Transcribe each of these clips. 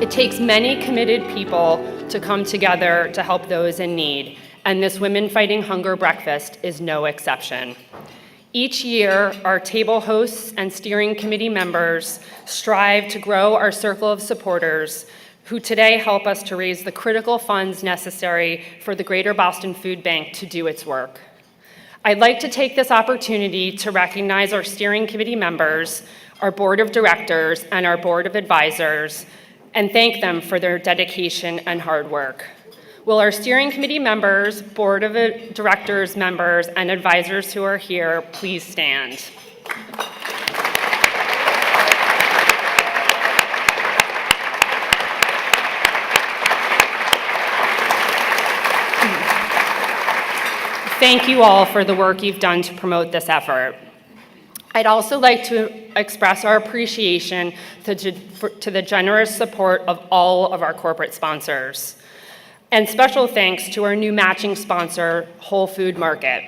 It takes many committed people to come together to help those in need, and this Women Fighting Hunger breakfast is no exception. Each year, our table hosts and steering committee members strive to grow our circle of supporters who today help us to raise the critical funds necessary for the Greater Boston Food Bank to do its work. I'd like to take this opportunity to recognize our steering committee members, our board of directors, and our board of advisors, and thank them for their dedication and hard work. Will our steering committee members, board of directors members, and advisors who are here please stand? Thank you all for the work you've done to promote this effort. I'd also like to express our appreciation to the generous support of all of our corporate sponsors. And special thanks to our new matching sponsor, Whole Food Market.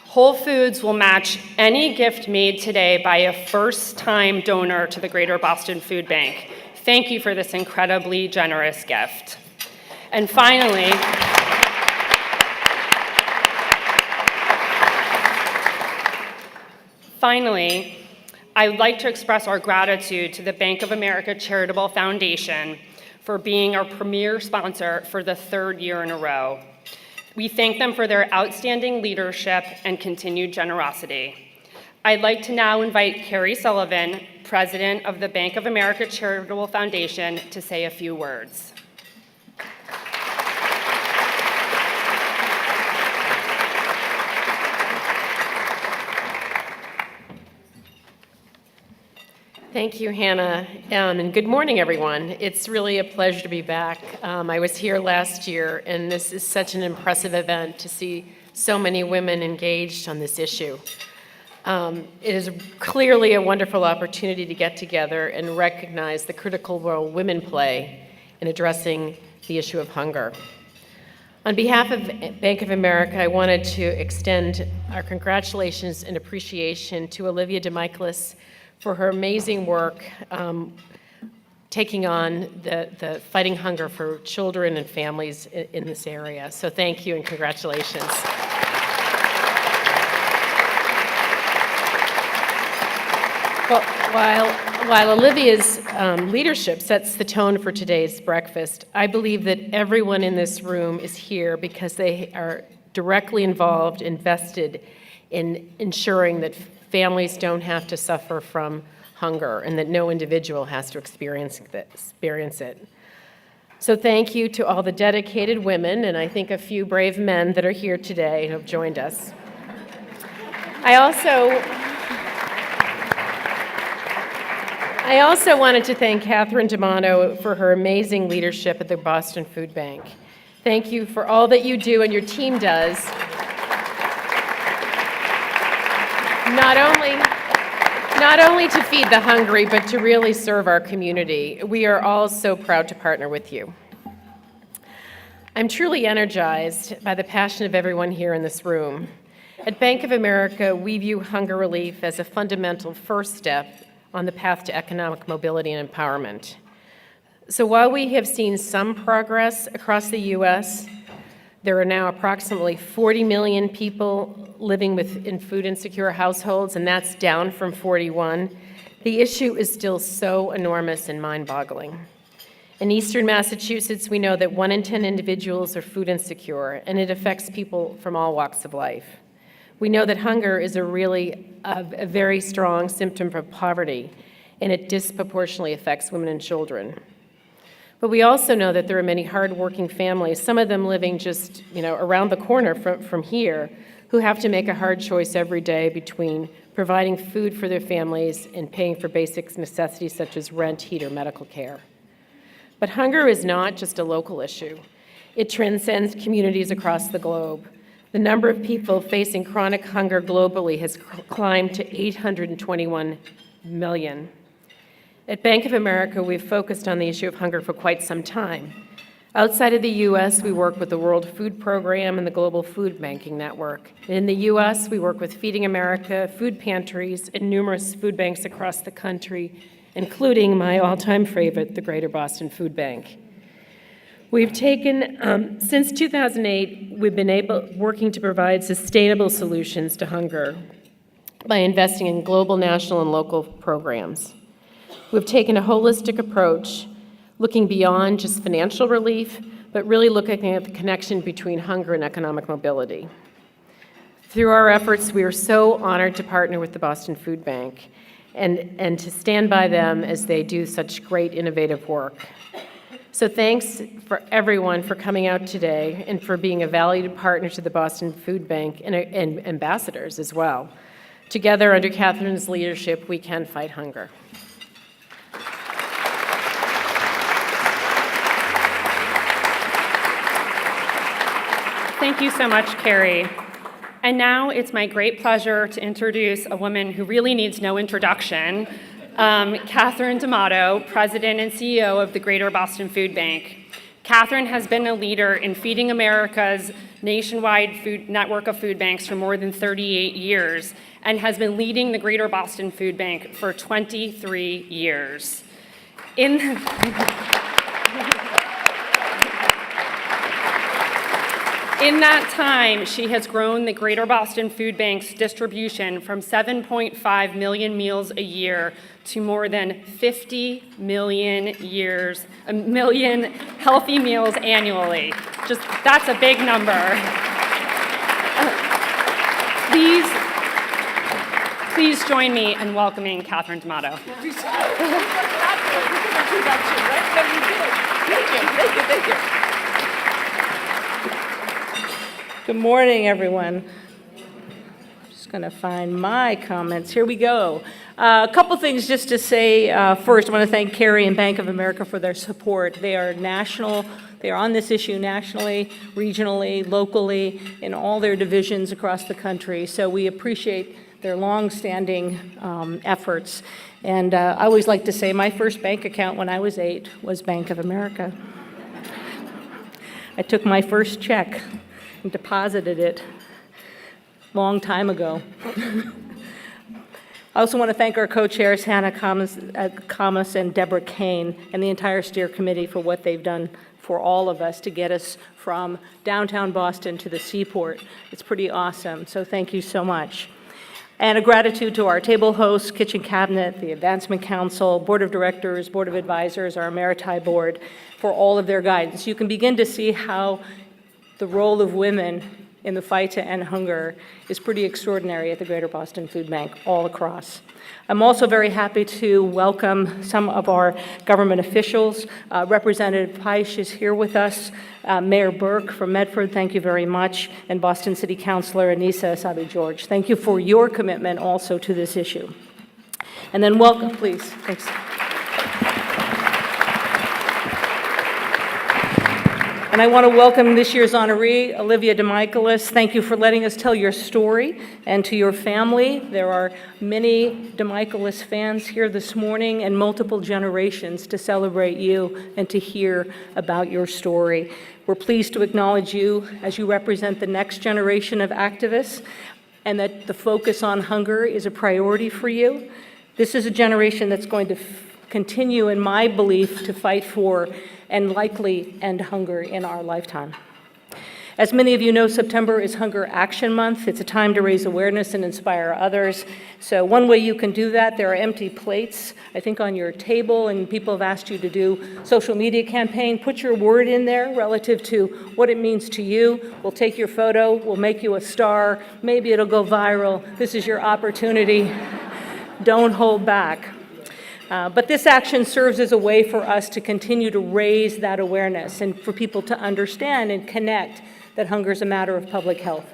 Whole Foods will match any gift made today by a first-time donor to the Greater Boston Food Bank. Thank you for this incredibly generous gift. And finally, I'd like to express our gratitude to the Bank of America Charitable Foundation for being our premier sponsor for the third year in a row. We thank them for their outstanding leadership and continued generosity. I'd like to now invite Carrie Sullivan, President of the Bank of America Charitable Foundation, to say a few words. Thank you, Hannah, and good morning, everyone. It's really a pleasure to be back. I was here last year, and this is such an impressive event to see so many women engaged on this issue. It is clearly a wonderful opportunity to get together and recognize the critical role women play in addressing the issue of hunger. On behalf of Bank of America, I wanted to extend our congratulations and appreciation to Olivia DeMichelis for her amazing work taking on the fighting hunger for children and families in this area. So thank you and congratulations. Well, while Olivia's leadership sets the tone for today's breakfast, I believe that everyone in this room is here because they are directly involved, invested in ensuring that families don't have to suffer from hunger and that no individual has to experience it. So thank you to all the dedicated women and I think a few brave men that are here today who have joined us. I also wanted to thank Catherine D'Amano for her amazing leadership at the Boston Food Bank. Thank you for all that you do and your team does. Not only to feed the hungry, but to really serve our community. We are all so proud to partner with you. I'm truly energized by the passion of everyone here in this room. At Bank of America, we view hunger relief as a fundamental first step on the path to economic mobility and empowerment. So while we have seen some progress across the U.S., there are now approximately 40 million people living in food insecure households, and that's down from 41. The issue is still so enormous and mind-boggling. In eastern Massachusetts, we know that 1 in 10 individuals are food insecure, and it affects people from all walks of life. We know that hunger is a very strong symptom of poverty, and it disproportionately affects women and children. But we also know that there are many hardworking families, some of them living just around the corner from here, who have to make a hard choice every day between providing food for their families and paying for basic necessities such as rent, heat, or medical care. But hunger is not just a local issue. It transcends communities across the globe. The number of people facing chronic hunger globally has climbed to 821 million. At Bank of America, we've focused on the issue of hunger for quite some time. Outside of the U.S., we work with the World Food Program and the Global Food Banking Network. In the U.S., we work with Feeding America, food pantries, and numerous food banks across the country including my all-time favorite, the Greater Boston Food Bank. We've taken, since 2008, we've been working to provide sustainable solutions to hunger by investing in global, national, and local programs. We've taken a holistic approach, looking beyond just financial relief, but really looking at the connection between hunger and economic mobility. Through our efforts, we are so honored to partner with the Boston Food Bank and to stand by them as they do such great innovative work. So thanks for everyone for coming out today and for being a valued partner to the Boston Food Bank and ambassadors as well. Together, under Catherine's leadership, we can fight hunger. Thank you so much, Carrie. And now it's my great pleasure to introduce a woman who really needs no introduction, Catherine D'Amato, President and CEO of the Greater Boston Food Bank. Catherine has been a leader in Feeding America's nationwide food network of food banks for more than 38 years and has been leading the Greater Boston Food Bank for 23 years. In that time, she has grown the Greater Boston Food Bank's distribution from 7.5 million meals a year to more than 50 million healthy meals annually. That's a big number. Please join me in welcoming Catherine D'Amato. Thank you. Good morning, everyone. I'm just going to find my comments. Here we go. A couple things just to say. First, I want to thank Carrie and Bank of America for their support. They are national. They are on this issue nationally, regionally, locally, in all their divisions across the country. So we appreciate their long-standing efforts. And I always like to say my first bank account when I was 8 was Bank of America. I took my first check and deposited it a long time ago. I also want to thank our co-chairs, Hannah Kamas and Deborah Kane, and the entire steer committee for what they've done for all of us to get us from downtown Boston to the seaport. It's pretty awesome, so thank you so much. And a gratitude to our table hosts, kitchen cabinet, the Advancement Council, Board of Directors, Board of Advisors, our Emeriti Board, for all of their guidance. You can begin to see how the role of women in the fight to end hunger is pretty extraordinary at the Greater Boston Food Bank all across. I'm also very happy to welcome some of our government officials. Representative Peisch is here with us. Mayor Burke from Medford, thank you very much. And Boston City Councilor Anissa Asabi-George, thank you for your commitment also to this issue. And then welcome, please. Thanks. And I want to welcome this year's honoree, Olivia DeMichaelis. Thank you for letting us tell your story, and to your family. There are many DeMichaelis fans here this morning and multiple generations to celebrate you and to hear about your story. We're pleased to acknowledge you as you represent the next generation of activists and that the focus on hunger is a priority for you. This is a generation that's going to continue, in my belief, to fight for and likely end hunger in our lifetime. As many of you know, September is Hunger Action Month. It's a time to raise awareness and inspire others. So one way you can do that, there are empty plates, I think, on your table, and people have asked you to do social media campaign. Put your word in there relative to what it means to you. We'll take your photo, we'll make you a star, maybe it'll go viral. This is your opportunity. Don't hold back. But this action serves as a way for us to continue to raise that awareness and for people to understand and connect that hunger is a matter of public health,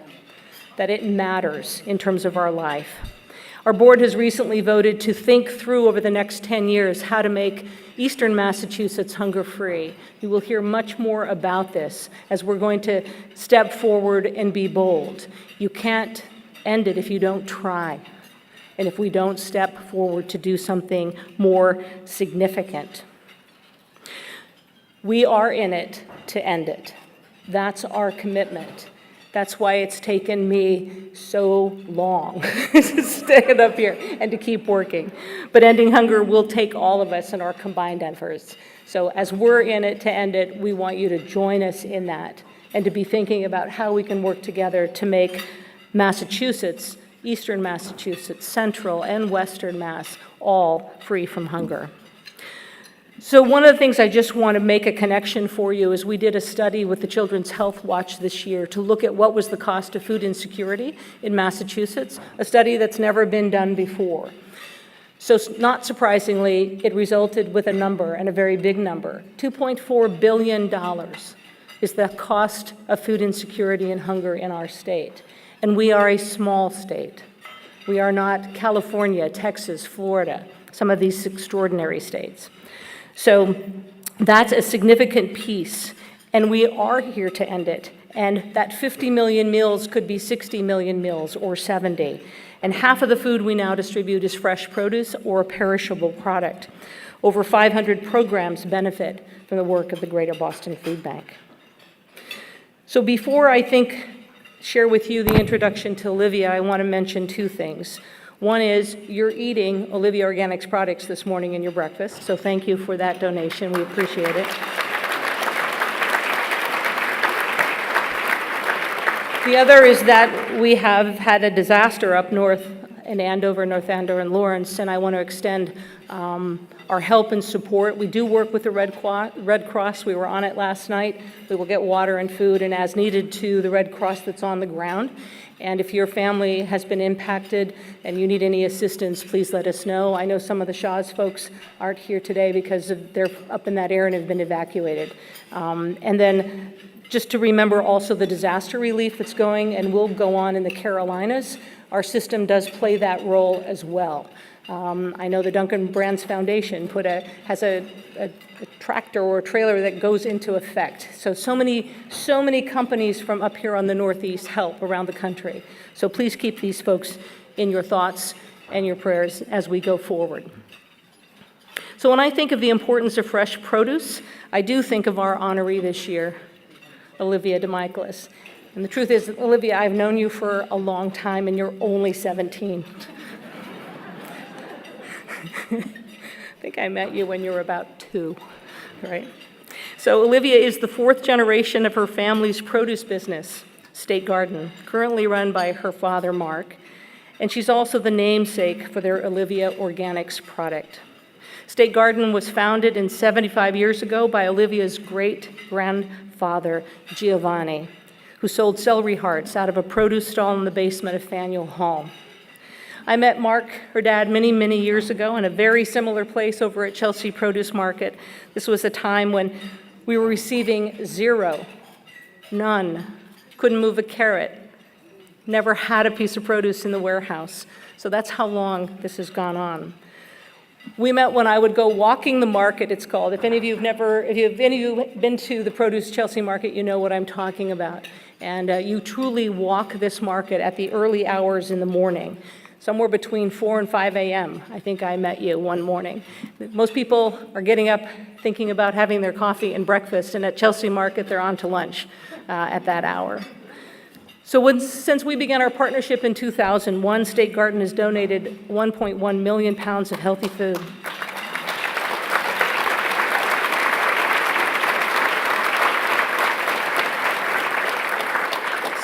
that it matters in terms of our life. Our board has recently voted to think through over the next 10 years how to make Eastern Massachusetts hunger-free. You will hear much more about this as we're going to step forward and be bold. You can't end it if you don't try, and if we don't step forward to do something more significant. We are in it to end it. That's our commitment. That's why it's taken me so long to stand up here and to keep working. But ending hunger will take all of us in our combined efforts. So as we're in it to end it, we want you to join us in that and to be thinking about how we can work together to make Massachusetts, Eastern Massachusetts, Central and Western Mass, all free from hunger. So one of the things I just want to make a connection for you is we did a study with the Children's Health Watch this year to look at what was the cost of food insecurity in Massachusetts, a study that's never been done before. So not surprisingly, it resulted with a number, and a very big number. $2.4 billion is the cost of food insecurity and hunger in our state. And we are a small state. We are not California, Texas, Florida, some of these extraordinary states. So that's a significant piece, and we are here to end it. And that 50 million meals could be 60 million meals or 70. And half of the food we now distribute is fresh produce or a perishable product. Over 500 programs benefit from the work of the Greater Boston Food Bank. So before I share with you the introduction to Olivia, I want to mention two things. One is you're eating Olivia Organics products this morning in your breakfast, so thank you for that donation. We appreciate it. The other is that we have had a disaster up north in Andover, North Andover, and Lawrence, and I want to extend our help and support. We do work with the Red Cross. We were on it last night. We will get water and food and as needed to the Red Cross that's on the ground. And if your family has been impacted and you need any assistance, please let us know. I know some of the Shaw's folks aren't here today because they're up in that area and have been evacuated. And then just to remember also the disaster relief that's going and will go on in the Carolinas. Our system does play that role as well. I know the Duncan Brands Foundation has a tractor or a trailer that goes into effect. So many companies from up here on the Northeast help around the country. So please keep these folks in your thoughts and your prayers as we go forward. So when I think of the importance of fresh produce, I do think of our honoree this year, Olivia DeMichaelis. And the truth is, Olivia, I've known you for a long time and you're only 17. I think I met you when you were about 2, right? So Olivia is the 4th generation of her family's produce business, State Garden, currently run by her father, Mark, and she's also the namesake for their Olivia Organics product. State Garden was founded 75 years ago by Olivia's great-grandfather, Giovanni, who sold celery hearts out of a produce stall in the basement of Faneuil Hall. I met Mark, her dad, many, many years ago in a very similar place over at Chelsea Produce Market. This was a time when we were receiving 0, none, couldn't move a carrot, never had a piece of produce in the warehouse. So that's how long this has gone on. We met when I would go walking the market, it's called. If any of you have been to the Produce Chelsea Market, you know what I'm talking about. And you truly walk this market at the early hours in the morning. Somewhere between 4 and 5 a.m., I think I met you one morning. Most people are getting up thinking about having their coffee and breakfast, and at Chelsea Market, they're on to lunch at that hour. So since we began our partnership in 2001, State Garden has donated 1.1 million pounds of healthy food.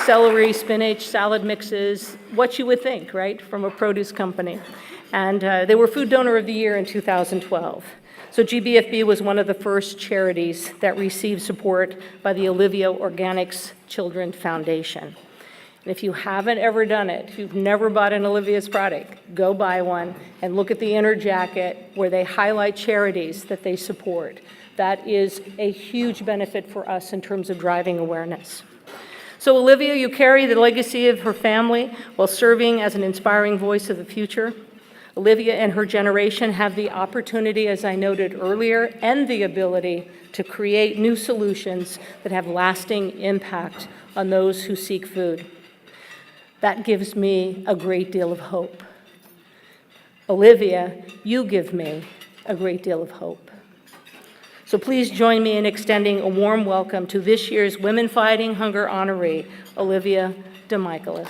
Celery, spinach, salad mixes, what you would think, right, from a produce company. And they were Food Donor of the Year in 2012. So GBFB was one of the first charities that received support by the Olivia Organics Children Foundation. And if you haven't ever done it, if you've never bought an Olivia's product, go buy one and look at the inner jacket where they highlight charities that they support. That is a huge benefit for us in terms of driving awareness. So Olivia, you carry the legacy of her family while serving as an inspiring voice of the future. Olivia and her generation have the opportunity, as I noted earlier, and the ability to create new solutions that have lasting impact on those who seek food. That gives me a great deal of hope. Olivia, you give me a great deal of hope. So please join me in extending a warm welcome to this year's Women Fighting Hunger honoree, Olivia DeMichaelis.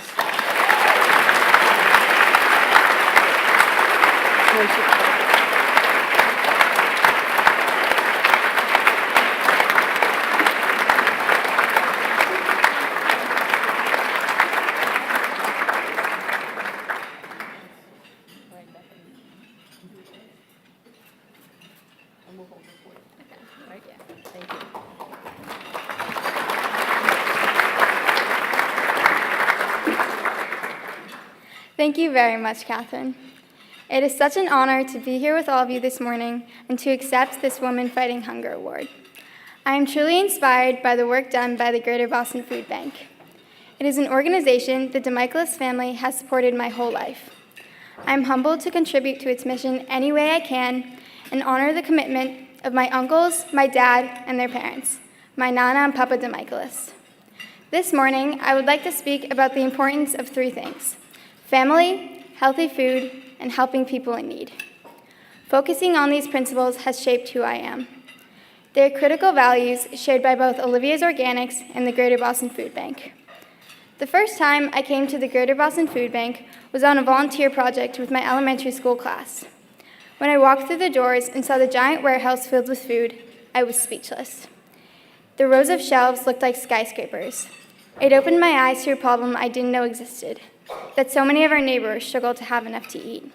Thank you very much, Catherine. It is such an honor to be here with all of you this morning and to accept this Women Fighting Hunger Award. I am truly inspired by the work done by the Greater Boston Food Bank. It is an organization the DeMichaelis family has supported my whole life. I am humbled to contribute to its mission any way I can and honor the commitment of my uncles, my dad, and their parents, my Nana and Papa DeMichaelis. This morning, I would like to speak about the importance of three things: family, healthy food, and helping people in need. Focusing on these principles has shaped who I am. They are critical values shared by both Olivia's Organics and the Greater Boston Food Bank. The first time I came to the Greater Boston Food Bank was on a volunteer project with my elementary school class. When I walked through the doors and saw the giant warehouse filled with food, I was speechless. The rows of shelves looked like skyscrapers. It opened my eyes to a problem I didn't know existed: that so many of our neighbors struggle to have enough to eat.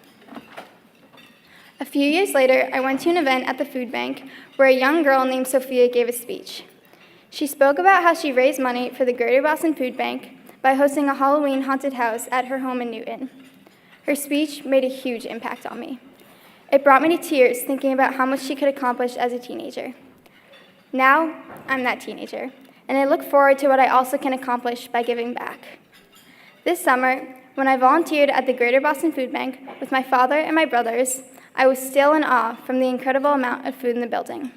A few years later, I went to an event at the food bank where a young girl named Sophia gave a speech. She spoke about how she raised money for the Greater Boston Food Bank by hosting a Halloween haunted house at her home in Newton. Her speech made a huge impact on me. It brought me to tears thinking about how much she could accomplish as a teenager. Now, I'm that teenager, and I look forward to what I also can accomplish by giving back. This summer, when I volunteered at the Greater Boston Food Bank with my father and my brothers, I was still in awe from the incredible amount of food in the building.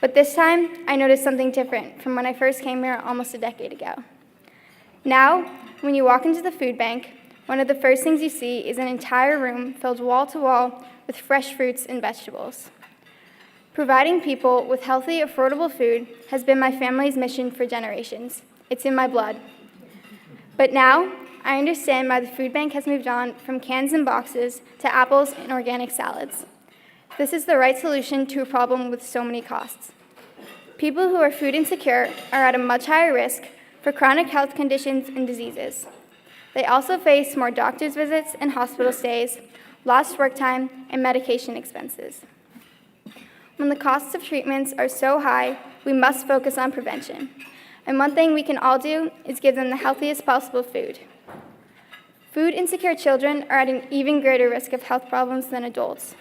But this time, I noticed something different from when I first came here almost a decade ago. Now, when you walk into the food bank, one of the first things you see is an entire room filled wall to wall with fresh fruits and vegetables. Providing people with healthy, affordable food has been my family's mission for generations. It's in my blood. But now, I understand why the food bank has moved on from cans and boxes to apples and organic salads. This is the right solution to a problem with so many costs. People who are food insecure are at a much higher risk for chronic health conditions and diseases. They also face more doctor's visits and hospital stays, lost work time, and medication expenses. When the costs of treatments are so high, we must focus on prevention. And one thing we can all do is give them the healthiest possible food. Food insecure children are at an even greater risk of health problems than adults.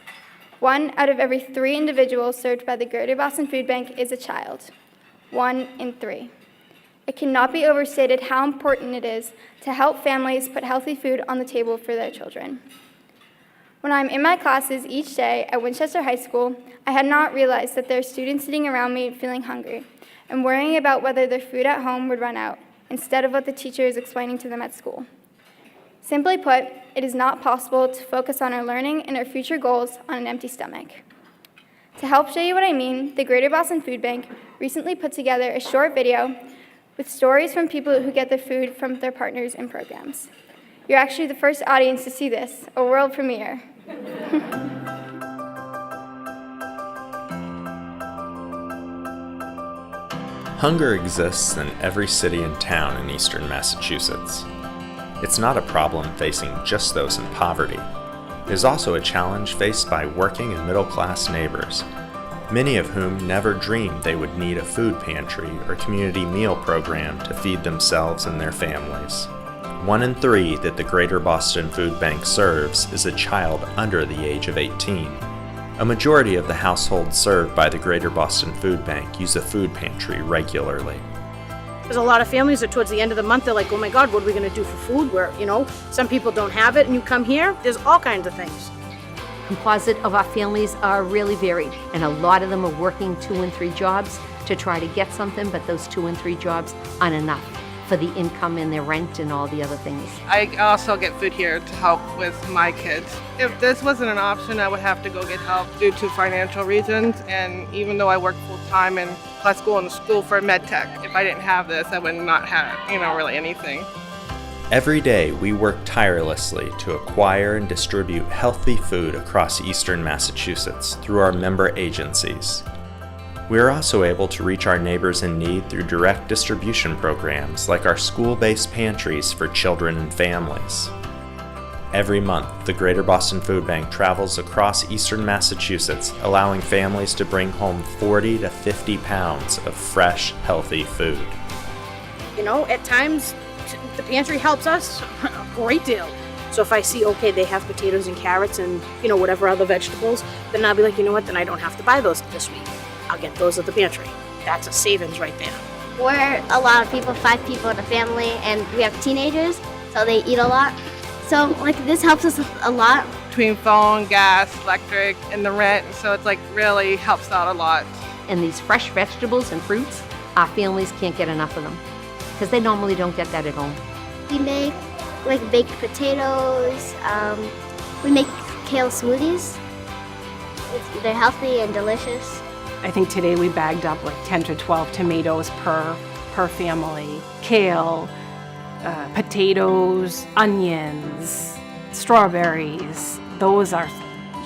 1 out of every 3 individuals served by the Greater Boston Food Bank is a child. 1 in 3. It cannot be overstated how important it is to help families put healthy food on the table for their children. When I'm in my classes each day at Winchester High School, I had not realized that there are students sitting around me feeling hungry and worrying about whether their food at home would run out, instead of what the teacher is explaining to them at school. Simply put, it is not possible to focus on our learning and our future goals on an empty stomach. To help show you what I mean, the Greater Boston Food Bank recently put together a short video with stories from people who get their food from their partners in programs. You're actually the first audience to see this, a world premiere. Hunger exists in every city and town in eastern Massachusetts. It's not a problem facing just those in poverty. It is also a challenge faced by working and middle-class neighbors, many of whom never dreamed they would need a food pantry or community meal program to feed themselves and their families. 1 in 3 that the Greater Boston Food Bank serves is a child under the age of 18. A majority of the households served by the Greater Boston Food Bank use a food pantry regularly. There's a lot of families that towards the end of the month, they're like, oh my God, what are we gonna do for food? Where, some people don't have it, and you come here, there's all kinds of things. Composite of our families are really varied, and a lot of them are working 2 and 3 jobs to try to get something, but those 2 and 3 jobs aren't enough for the income and their rent and all the other things. I also get food here to help with my kids. If this wasn't an option, I would have to go get help due to financial reasons, and even though I work full-time and plus going to school for med tech. If I didn't have this, I would not have, really anything. Every day, we work tirelessly to acquire and distribute healthy food across eastern Massachusetts through our member agencies. We are also able to reach our neighbors in need through direct distribution programs like our school-based pantries for children and families. Every month, the Greater Boston Food Bank travels across eastern Massachusetts, allowing families to bring home 40 to 50 pounds of fresh, healthy food. At times, the pantry helps us a great deal. So if I see, okay, they have potatoes and carrots and, whatever other vegetables, then I'll be like, you know what, then I don't have to buy those this week. I'll get those at the pantry. That's a savings right there. We're a lot of people, 5 people in a family, and we have teenagers, so they eat a lot. So, this helps us a lot. Between phone, gas, electric, and the rent, so it's really helps out a lot. And these fresh vegetables and fruits, our families can't get enough of them because they normally don't get that at home. We make baked potatoes. We make kale smoothies. They're healthy and delicious. I think today we bagged up 10 to 12 tomatoes per family, kale, potatoes, onions, strawberries. Those are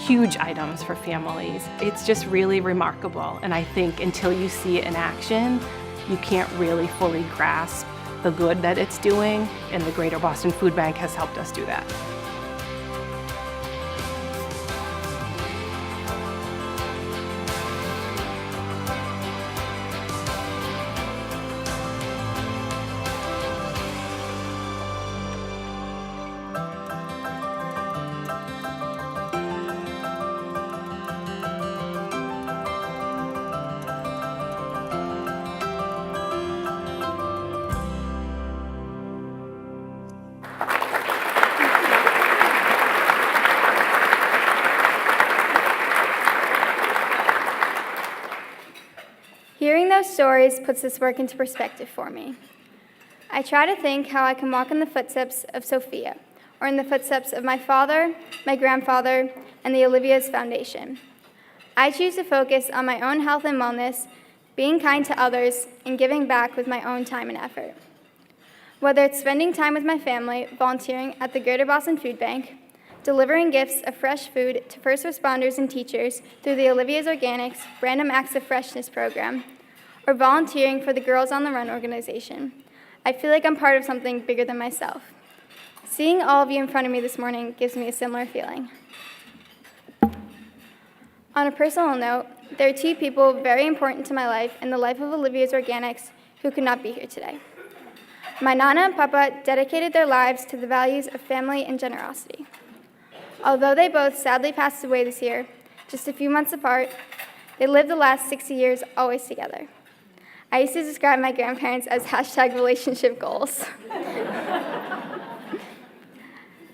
huge items for families. It's just really remarkable, and I think until you see it in action, you can't really fully grasp the good that it's doing, and the Greater Boston Food Bank has helped us do that. Hearing those stories puts this work into perspective for me. I try to think how I can walk in the footsteps of Sophia, or in the footsteps of my father, my grandfather, and the Olivia's Foundation. I choose to focus on my own health and wellness, being kind to others, and giving back with my own time and effort. Whether it's spending time with my family, volunteering at the Greater Boston Food Bank, delivering gifts of fresh food to first responders and teachers through the Olivia's Organics Random Acts of Freshness program, or volunteering for the Girls on the Run organization, I feel like I'm part of something bigger than myself. Seeing all of you in front of me this morning gives me a similar feeling. On a personal note, there are 2 people very important to my life and the life of Olivia's Organics who could not be here today. My Nana and Papa dedicated their lives to the values of family and generosity. Although they both sadly passed away this year, just a few months apart, they lived the last 60 years always together. I used to describe my grandparents as #relationship goals.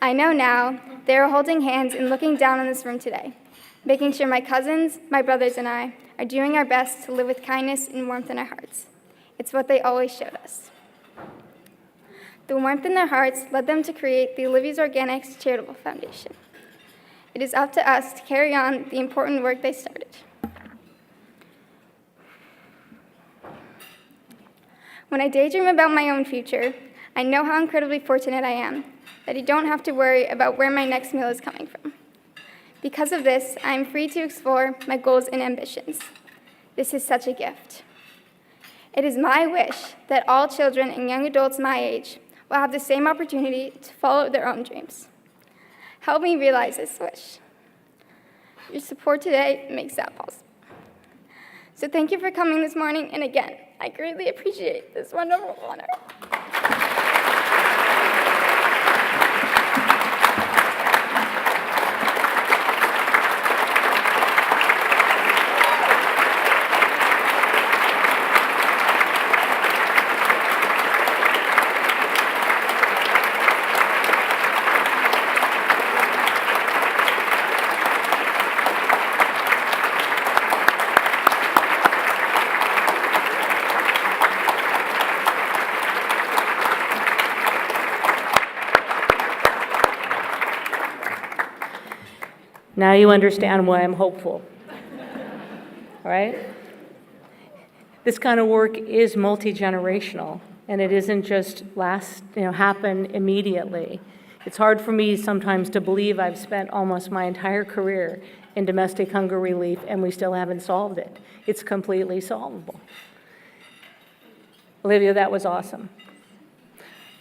I know now they are holding hands and looking down on this room today, making sure my cousins, my brothers, and I are doing our best to live with kindness and warmth in our hearts. It's what they always showed us. The warmth in their hearts led them to create the Olivia's Organics Charitable Foundation. It is up to us to carry on the important work they started. When I daydream about my own future, I know how incredibly fortunate I am that I don't have to worry about where my next meal is coming from. Because of this, I am free to explore my goals and ambitions. This is such a gift. It is my wish that all children and young adults my age will have the same opportunity to follow their own dreams. Help me realize this wish. Your support today makes that possible. So thank you for coming this morning, and again, I greatly appreciate this wonderful honor. Now you understand why I'm hopeful, all right? This kind of work is multi-generational, and it isn't just happen immediately. It's hard for me sometimes to believe I've spent almost my entire career in domestic hunger relief and we still haven't solved it. It's completely solvable. Olivia, that was awesome.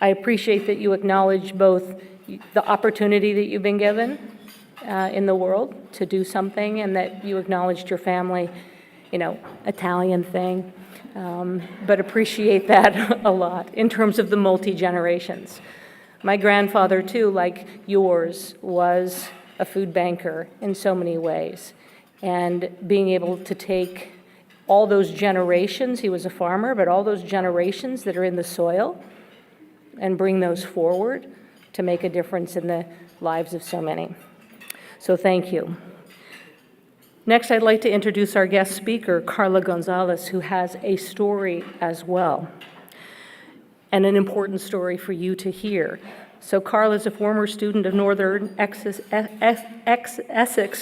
I appreciate that you acknowledge both the opportunity that you've been given in the world to do something, and that you acknowledged your family, Italian thing, but appreciate that a lot in terms of the multi-generations. My grandfather, too, like yours, was a food banker in so many ways, and being able to take all those generations, he was a farmer, but all those generations that are in the soil, and bring those forward to make a difference in the lives of so many. So thank you. Next, I'd like to introduce our guest speaker, Carla Gonzalez, who has a story as well, and an important story for you to hear. So Carla is a former student of Northern Essex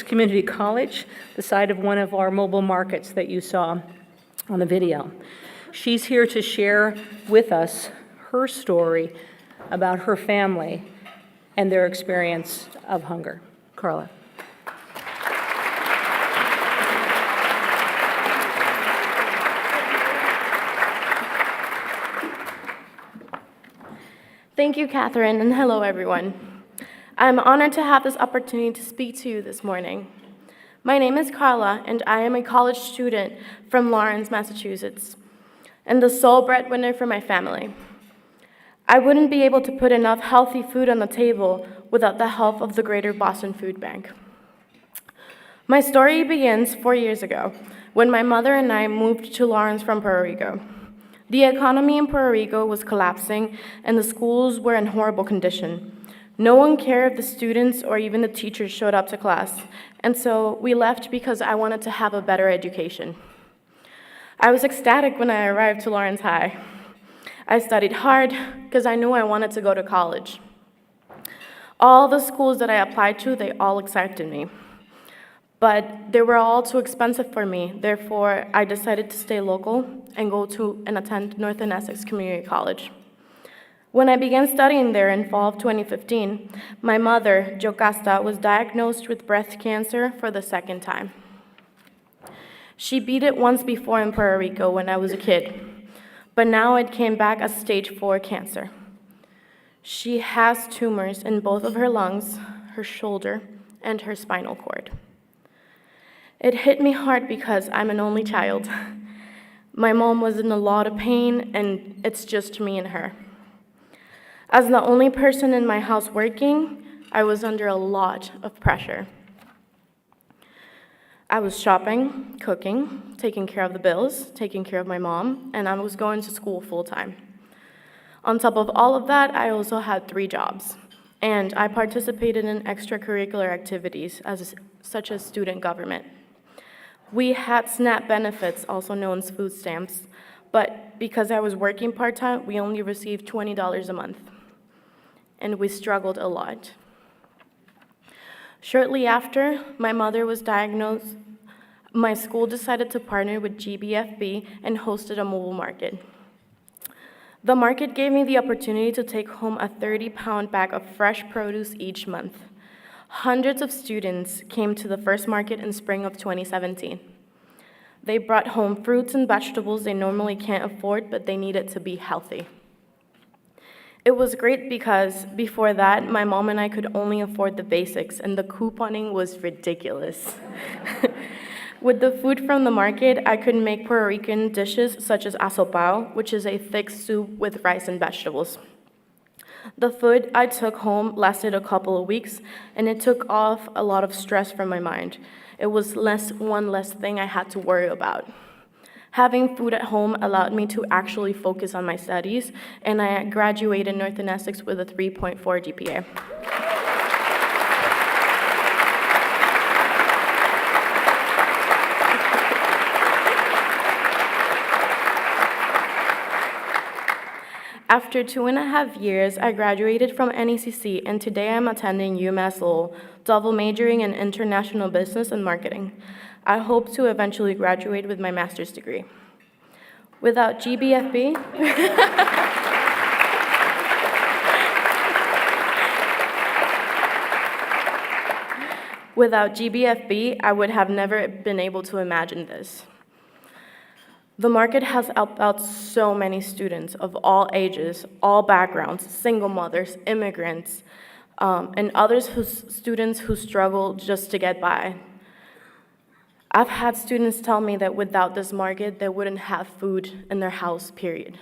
Community College, the site of one of our mobile markets that you saw on the video. She's here to share with us her story about her family and their experience of hunger. Carla. Thank you, Catherine, and hello, everyone. I'm honored to have this opportunity to speak to you this morning. My name is Carla, and I am a college student from Lawrence, Massachusetts, and the sole breadwinner for my family. I wouldn't be able to put enough healthy food on the table without the help of the Greater Boston Food Bank. My story begins 4 years ago, when my mother and I moved to Lawrence from Puerto Rico. The economy in Puerto Rico was collapsing, and the schools were in horrible condition. No one cared if the students or even the teachers showed up to class, and so we left because I wanted to have a better education. I was ecstatic when I arrived to Lawrence High. I studied hard because I knew I wanted to go to college. All the schools that I applied to, they all accepted me. But they were all too expensive for me. Therefore, I decided to stay local and go to and attend Northern Essex Community College. When I began studying there in fall of 2015, my mother, Jocasta, was diagnosed with breast cancer for the second time. She beat it once before in Puerto Rico when I was a kid, but now it came back as stage 4 cancer. She has tumors in both of her lungs, her shoulder, and her spinal cord. It hit me hard because I'm an only child. My mom was in a lot of pain, and it's just me and her. As the only person in my house working, I was under a lot of pressure. I was shopping, cooking, taking care of the bills, taking care of my mom, and I was going to school full-time. On top of all of that, I also had 3 jobs, and I participated in extracurricular activities such as student government. We had SNAP benefits, also known as food stamps, but because I was working part-time, we only received $20 a month, and we struggled a lot. Shortly after my mother was diagnosed, my school decided to partner with GBFB and hosted a mobile market. The market gave me the opportunity to take home a 30-pound bag of fresh produce each month. Hundreds of students came to the first market in spring of 2017. They brought home fruits and vegetables they normally can't afford, but they needed to be healthy. It was great because before that, my mom and I could only afford the basics, and the couponing was ridiculous. With the food from the market, I could make Puerto Rican dishes such as asopao, which is a thick soup with rice and vegetables. The food I took home lasted a couple of weeks, and it took off a lot of stress from my mind. It was one less thing I had to worry about. Having food at home allowed me to actually focus on my studies, and I graduated Northern Essex with a 3.4 GPA. After 2.5 years, I graduated from NECC, and today I'm attending UMass Lowell, double majoring in international business and marketing. I hope to eventually graduate with my master's degree. Without GBFB, without GBFB, I would have never been able to imagine this. The market has helped out so many students of all ages, all backgrounds, single mothers, immigrants, and students who struggle just to get by. I've had students tell me that without this market, they wouldn't have food in their house, period.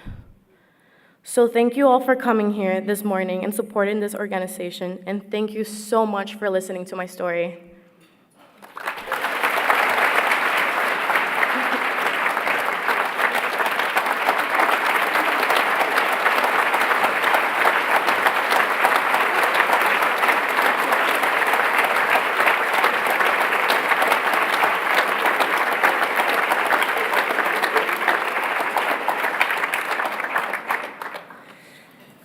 So thank you all for coming here this morning and supporting this organization, and thank you so much for listening to my story.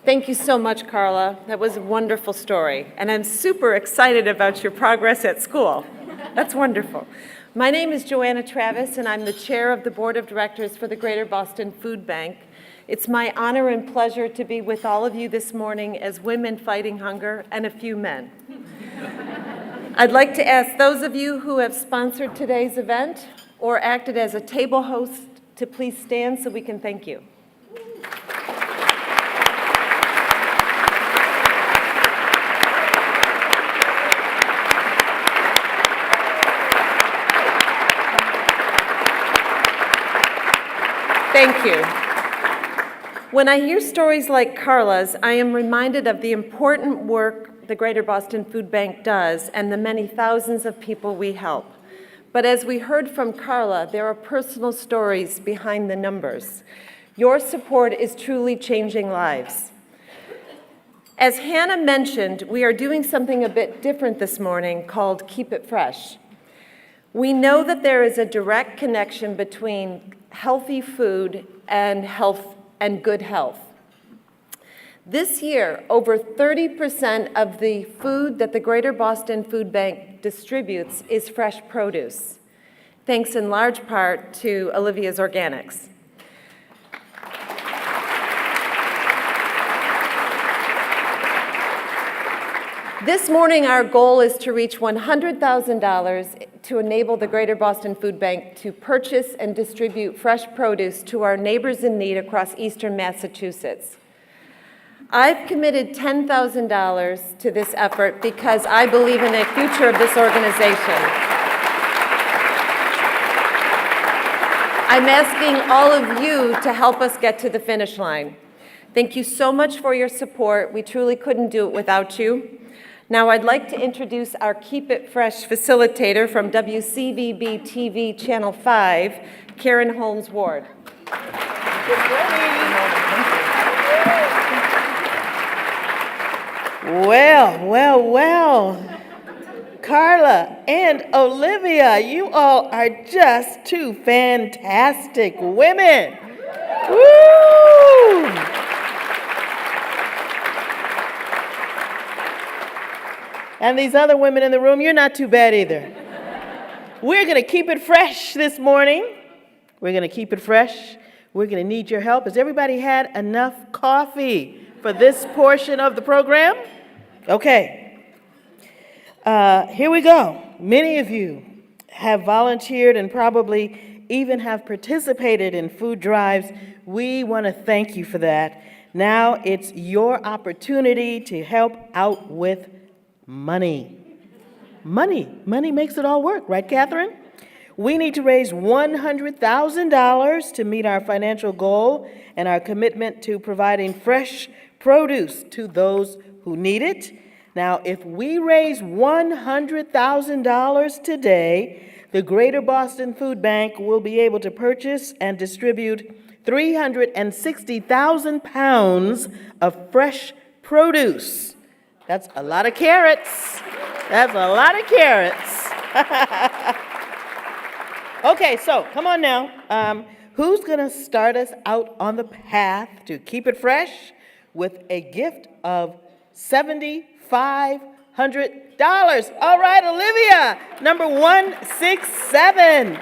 Thank you so much, Carla. That was a wonderful story, and I'm super excited about your progress at school. That's wonderful. My name is Joanna Travis, and I'm the chair of the Board of Directors for the Greater Boston Food Bank. It's my honor and pleasure to be with all of you this morning as women fighting hunger and a few men. I'd like to ask those of you who have sponsored today's event or acted as a table host to please stand so we can thank you. Thank you. When I hear stories like Carla's, I am reminded of the important work the Greater Boston Food Bank does and the many thousands of people we help. But as we heard from Carla, there are personal stories behind the numbers. Your support is truly changing lives. As Hannah mentioned, we are doing something a bit different this morning called Keep It Fresh. We know that there is a direct connection between healthy food and health and good health. This year, over 30% of the food that the Greater Boston Food Bank distributes is fresh produce, thanks in large part to Olivia's Organics. This morning, our goal is to reach $100,000 to enable the Greater Boston Food Bank to purchase and distribute fresh produce to our neighbors in need across eastern Massachusetts. I've committed $10,000 to this effort because I believe in the future of this organization. I'm asking all of you to help us get to the finish line. Thank you so much for your support. We truly couldn't do it without you. Now I'd like to introduce our Keep It Fresh facilitator from WCVB TV Channel 5, Karen Holmes Ward. Well. Carla and Olivia, you all are just two fantastic women. Woo! And these other women in the room, you're not too bad either. We're going to keep it fresh this morning. We're going to keep it fresh. We're going to need your help. Has everybody had enough coffee for this portion of the program? Okay. Here we go. Many of you have volunteered and probably even have participated in food drives. We want to thank you for that. Now it's your opportunity to help out with money. Money makes it all work, right, Catherine? We need to raise $100,000 to meet our financial goal and our commitment to providing fresh produce to those who need it. Now, if we raise $100,000 today, the Greater Boston Food Bank will be able to purchase and distribute 360,000 pounds of fresh produce. That's a lot of carrots. That's a lot of carrots. Okay, so come on now. Who's going to start us out on the path to keep it fresh with a gift of $7,500? All right, Olivia, number 167.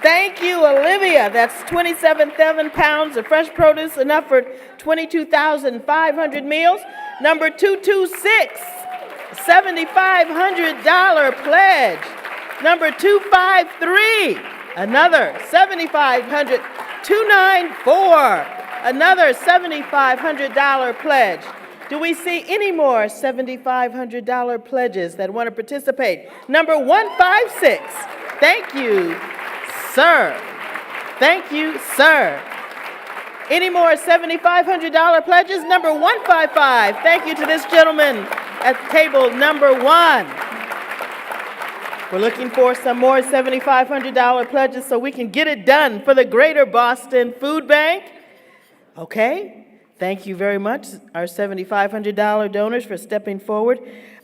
Thank you, Olivia. That's 27,000 pounds of fresh produce, enough for 22,500 meals. Number 226, $7,500 pledge. Number 253, another $7,500. 294, another $7,500 pledge. Do we see any more $7,500 pledges that want to participate? Number 156, thank you, sir. Thank you, sir. Any more $7,500 pledges? Number 155, thank you to this gentleman at table number 1. We're looking for some more $7,500 pledges so we can get it done for the Greater Boston Food Bank. Okay. Thank you very much, our $7,500 donors, for stepping forward.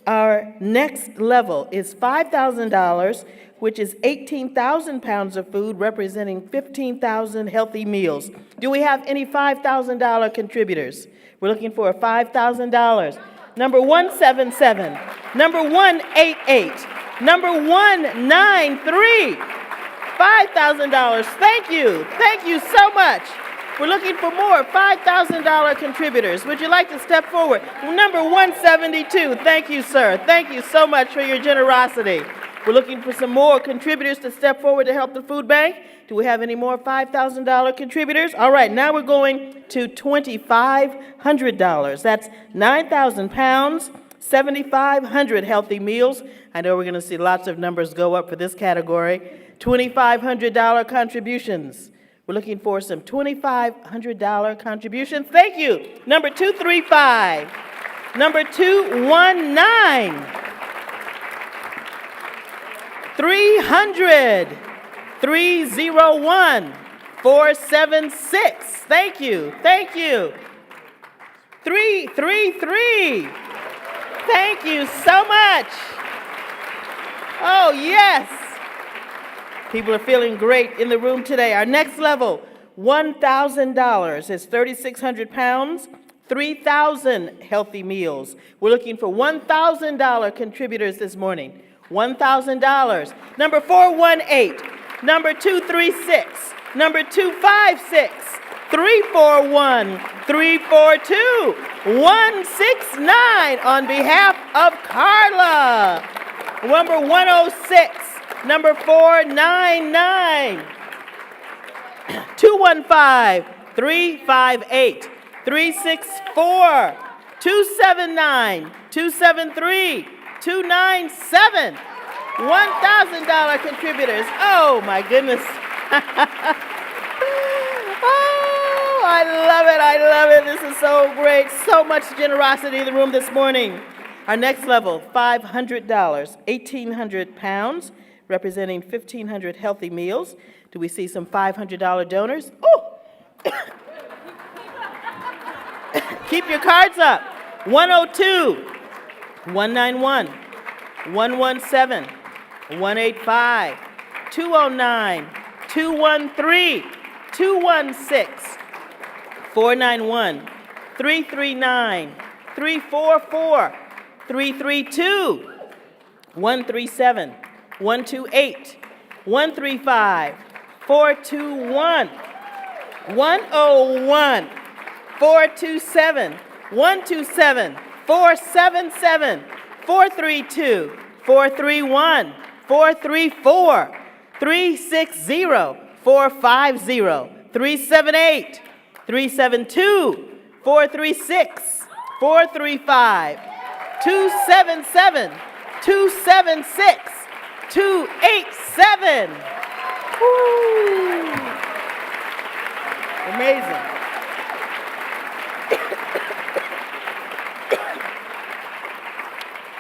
Our next level is $5,000, which is 18,000 pounds of food, representing 15,000 healthy meals. Do we have any $5,000 contributors? We're looking for $5,000. Number 177, number 188, number 193, $5,000. Thank you. Thank you so much. We're looking for more $5,000 contributors. Would you like to step forward? Number 172, thank you, sir. Thank you so much for your generosity. We're looking for some more contributors to step forward to help the food bank. Do we have any more $5,000 contributors? All right, now we're going to $2,500. That's 9,000 pounds, 7,500 healthy meals. I know we're going to see lots of numbers go up for this category. $2,500 contributions. We're looking for some $2,500 contributions. Thank you. Number 235. Number 219. 300. 301. 476. Thank you. Thank you. 333. Thank you so much. Oh, yes. People are feeling great in the room today. Our next level, $1,000 is 3,600 pounds, 3,000 healthy meals. We're looking for $1,000 contributors this morning. $1,000. Number 418, number 236, number 256, 341, 342, 169 on behalf of Carla. Number 106. Number 499, 215, 358, 364, 279, 273, 297, $1,000 contributors. Oh my goodness. Oh, I love it, I love it. This is so great. So much generosity in the room this morning. Our next level, $500, 1,800 pounds, representing 1,500 healthy meals. Do we see some $500 donors? Oh! Keep your cards up. 102, 191, 117, 185, 209, 213, 216, 491, 339, 344, 332, 137, 128, 135, 421, 101, 427, 127, 477, 432, 431, 434, 360, 450, 378, 372, 436, 435, 277, 276, 287. Woo. Amazing.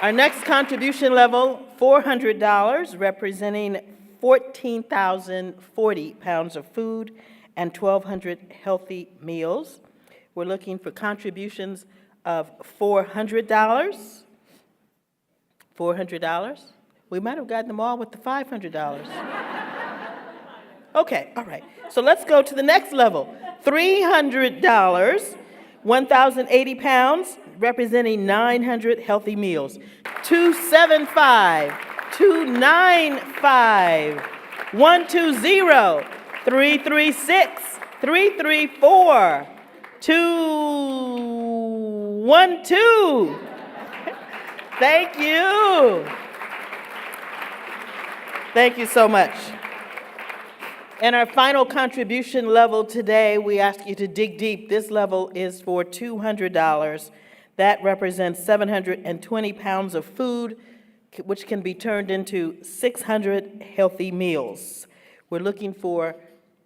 Our next contribution level, $400, representing 14,040 pounds of food and 1,200 healthy meals. We're looking for contributions of $400. $400. We might have gotten them all with the $500. Okay, all right. So let's go to the next level. $300, 1,080 pounds, representing 900 healthy meals. 275, 295, 120, 336, 334, 212. Thank you. Thank you so much. And our final contribution level today, we ask you to dig deep. This level is for $200. That represents 720 pounds of food, which can be turned into 600 healthy meals. We're looking for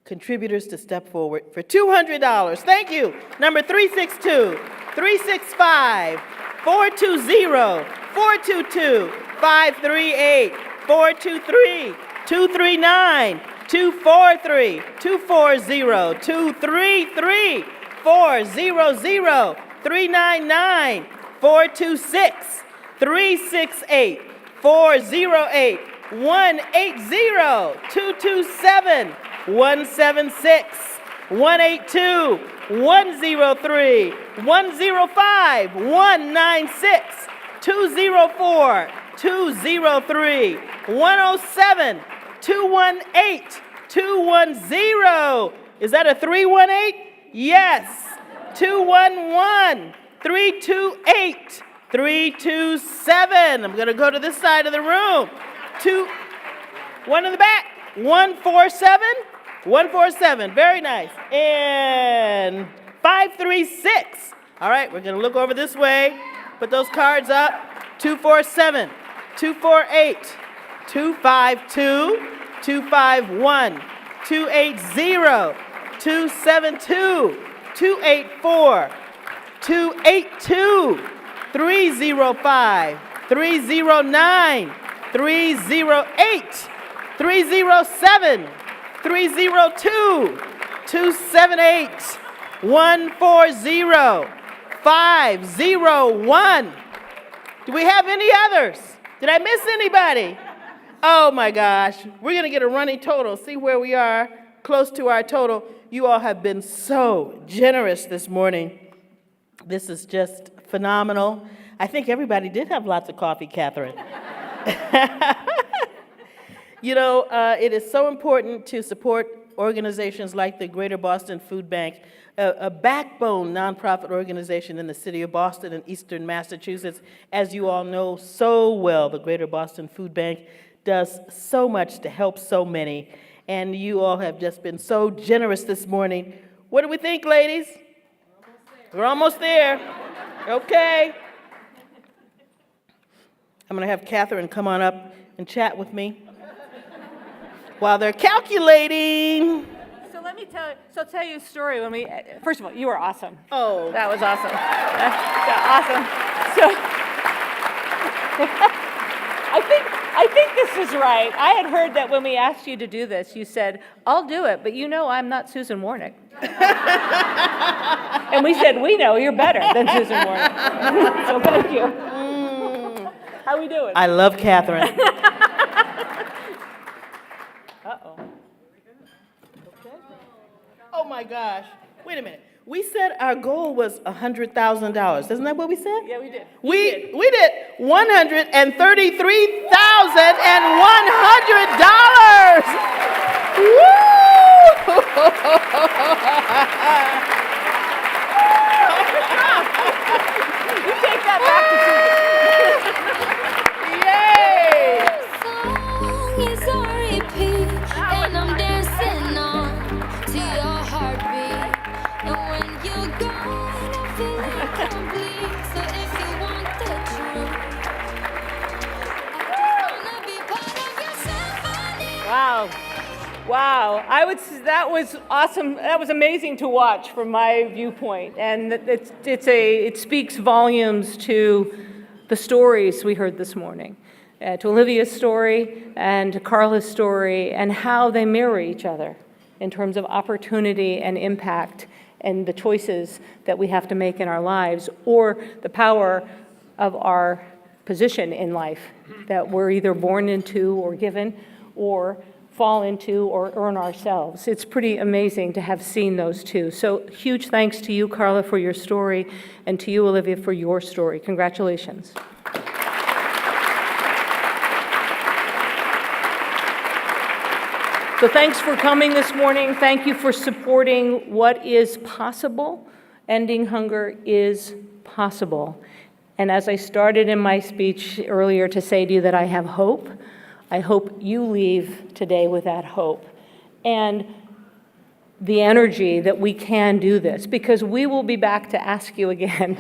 contributors to step forward for $200. Thank you. Number 362, 365, 420, 422, 538, 423, 239, 243, 240, 233, 400, 399, 426, 368, 408, 180, 227, 176, 182, 103, 105, 196, 204, 203, 107, 218, 210. Is that a 318? Yes. 211, 328, 327. I'm going to go to this side of the room. One in the back. 147, 147. Very nice. And 536. All right, we're going to look over this way. Put those cards up. 247, 248, 252, 251, 280, 272, 284, 282, 305, 309, 308, 307, 302, 278, 140, 501. Do we have any others? Did I miss anybody? Oh my gosh, we're gonna get a running total, see where we are, close to our total. You all have been so generous this morning. This is just phenomenal. I think everybody did have lots of coffee, Catherine. You know, it is so important to support organizations like the Greater Boston Food Bank, a backbone nonprofit organization in the city of Boston and Eastern Massachusetts. As you all know so well, the Greater Boston Food Bank does so much to help so many, and you all have just been so generous this morning. What do we think, ladies? We're almost there. Okay. I'm going to have Catherine come on up and chat with me while they're calculating. So let me tell you a story. First of all, you were awesome. Oh. That was awesome. Awesome. So I think this is right. I had heard that when we asked you to do this, you said, "I'll do it, but you know I'm not Susan Warnick." And we said, "We know you're better than Susan Warnick." So thank you. How we doing? I love Catherine. Uh-oh. Okay. Oh my gosh. Wait a minute. We said our goal was $100,000. Isn't that what we said? Yeah, we did. We did $133,100. Woo! You take that back to Susan. Wow. That was awesome. That was amazing to watch from my viewpoint. And it speaks volumes to the stories we heard this morning, to Olivia's story and to Carla's story, and how they mirror each other in terms of opportunity and impact and the choices that we have to make in our lives, or the power of our position in life that we're either born into or given or fall into or earn ourselves. It's pretty amazing to have seen those two. So huge thanks to you, Carla, for your story, and to you, Olivia, for your story. Congratulations. So thanks for coming this morning. Thank you for supporting what is possible. Ending hunger is possible. And as I started in my speech earlier to say to you that I have hope, I hope you leave today with that hope and the energy that we can do this, because we will be back to ask you again.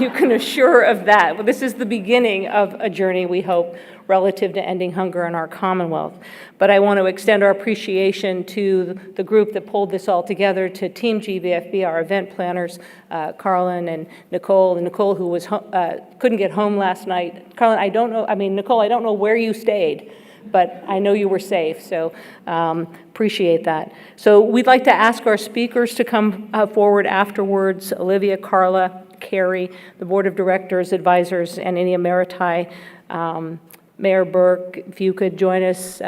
You can assure of that. Well, this is the beginning of a journey, we hope, relative to ending hunger in our Commonwealth. But I want to extend our appreciation to the group that pulled this all together, to Team GVFB, our event planners, Carlin and Nicole who was couldn't get home last night. Carlin, Nicole, I don't know where you stayed, but I know you were safe, so appreciate that. So we'd like to ask our speakers to come forward afterwards, Olivia, Carla, Carrie, the Board of Directors, advisors, and any emeriti. Mayor Burke, if you could join us,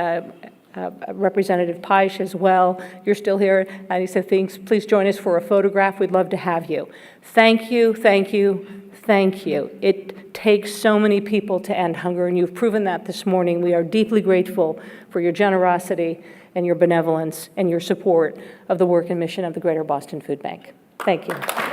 Representative Peisch as well. You're still here. And he said, please join us for a photograph. We'd love to have you. Thank you, thank you, thank you. It takes so many people to end hunger, and you've proven that this morning. We are deeply grateful for your generosity and your benevolence and your support of the work and mission of the Greater Boston Food Bank. Thank you.